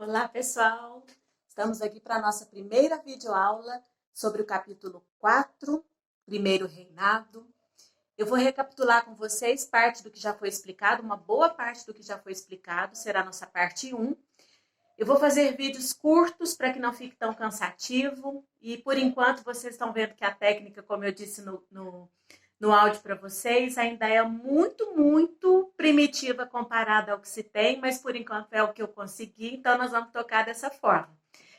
Olá, pessoal! Estamos aqui para a nossa primeira videoaula sobre o capítulo 4, Primeiro Reinado. Eu vou recapitular com vocês parte do que já foi explicado, uma boa parte do que já foi explicado, será a nossa parte 1. Eu vou fazer vídeos curtos para que não fique tão cansativo e, por enquanto, vocês estão vendo que a técnica, como eu disse no áudio para vocês, ainda é muito primitiva comparada ao que se tem, mas por enquanto é o que eu consegui, então nós vamos tocar dessa forma.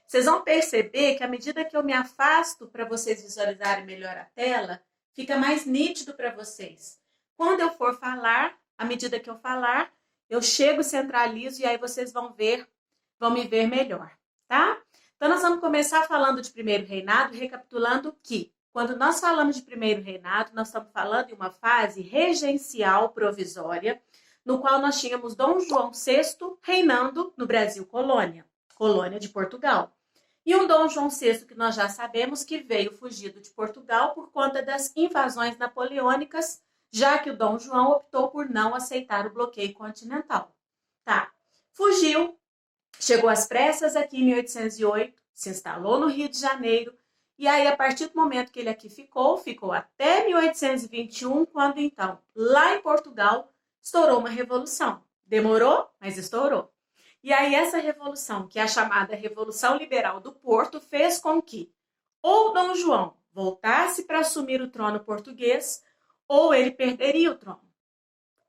Vocês vão perceber que à medida que eu me afasto para vocês visualizarem melhor a tela, fica mais nítido para vocês. Quando eu for falar, à medida que eu falar, eu chego, centralizo e aí vocês vão me ver melhor, tá? Então nós vamos começar falando de Primeiro Reinado, recapitulando que quando nós falamos de Primeiro Reinado, nós estamos falando de uma fase regencial provisória, no qual nós tínhamos Dom João VI reinando no Brasil colônia de Portugal. E um Dom João VI que nós já sabemos que veio fugido de Portugal por conta das invasões napoleônicas, já que o Dom João optou por não aceitar o bloqueio continental. Tá, fugiu, chegou às pressas aqui em 1808, se instalou no Rio de Janeiro, e aí, a partir do momento que ele aqui ficou até 1821, quando então, lá em Portugal, estourou uma revolução. Demorou, mas estourou. E aí, essa revolução, que é a chamada Revolução Liberal do Porto, fez com que ou Dom João voltasse para assumir o trono português, ou ele perderia o trono.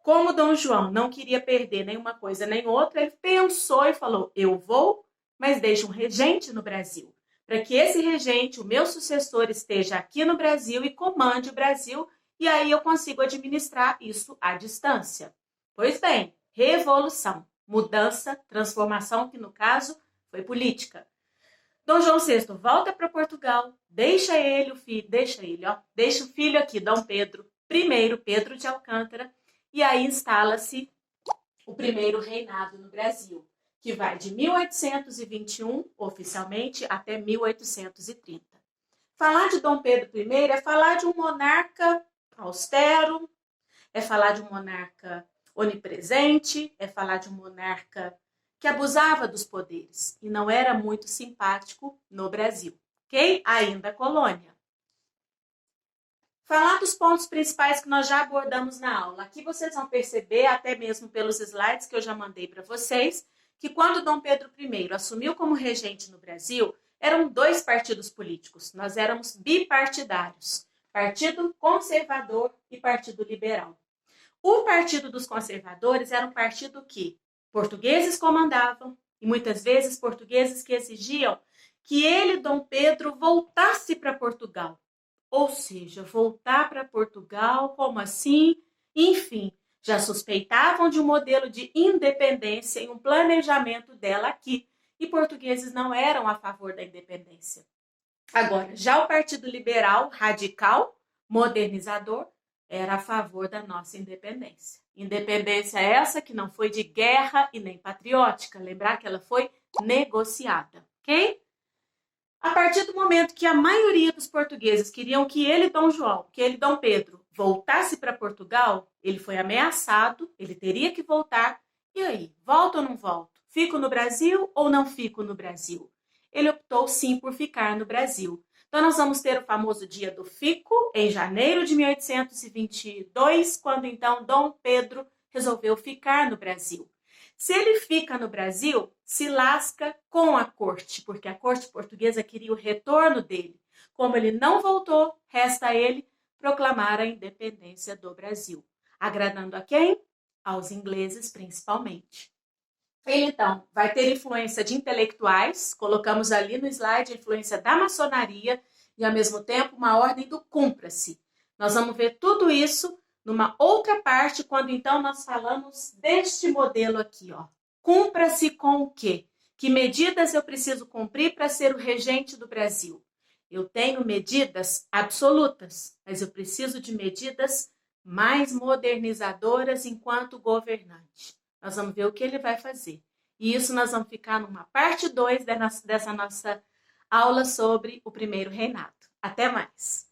Como Dom João não queria perder nenhuma coisa nem outra, ele pensou e falou, eu vou, mas deixa um regente no Brasil, para que esse regente, o meu sucessor, esteja aqui no Brasil e comande o Brasil, e aí eu consigo administrar isso à distância. Pois bem, revolução, mudança, transformação, que no caso foi política. Dom João VI volta para Portugal, deixa o filho aqui, Dom Pedro I, Pedro de Alcântara, e aí instala-se o Primeiro Reinado no Brasil, que vai de 1821, oficialmente, até 1830. Falar de Dom Pedro I é falar de um monarca austero, é falar de um monarca onipresente, é falar de um monarca que abusava dos poderes e não era muito simpático no Brasil, ok? Ainda colônia. Falar dos pontos principais que nós já abordamos na aula. Aqui vocês vão perceber, até mesmo pelos slides que eu já mandei para vocês, que quando Dom Pedro I assumiu como regente no Brasil, eram dois partidos políticos. Nós éramos bipartidários, Partido Conservador e Partido Liberal. O Partido dos Conservadores era um partido que portugueses comandavam e muitas vezes portugueses que exigiam que ele, Dom Pedro, voltasse para Portugal. Ou seja, voltar para Portugal, como assim? Enfim, já suspeitavam de um modelo de independência e um planejamento dela aqui, e portugueses não eram a favor da independência. Agora, já o Partido Liberal, radical, modernizador, era a favor da nossa independência. Independência essa que não foi de guerra e nem patriótica, lembrar que ela foi negociada, ok? A partir do momento que a maioria dos portugueses queriam que ele, Dom João, que ele, Dom Pedro, voltasse para Portugal, ele foi ameaçado, ele teria que voltar. E aí, volto ou não volto? Fico no Brasil ou não fico no Brasil? Ele optou sim por ficar no Brasil. Então nós vamos ter o famoso dia do fico, em janeiro de 1822, quando então Dom Pedro resolveu ficar no Brasil. Se ele fica no Brasil, se lasca com a corte, porque a corte portuguesa queria o retorno dele. Como ele não voltou, resta a ele proclamar a independência do Brasil. Agradando a quem? Aos ingleses, principalmente. Ele, então, vai ter influência de intelectuais, colocamos ali no slide a influência da maçonaria e, ao mesmo tempo, uma ordem do cumpra-se. Nós vamos ver tudo isso numa outra parte, quando então nós falamos deste modelo aqui, ó. Cumpra-se com o quê? Que medidas eu preciso cumprir para ser o regente do Brasil? Eu tenho medidas absolutas, mas eu preciso de medidas mais modernizadoras enquanto governante. Nós vamos ver o que ele vai fazer. E isso nós vamos ficar numa parte 2 dessa nossa aula sobre o Primeiro Reinado. Até mais!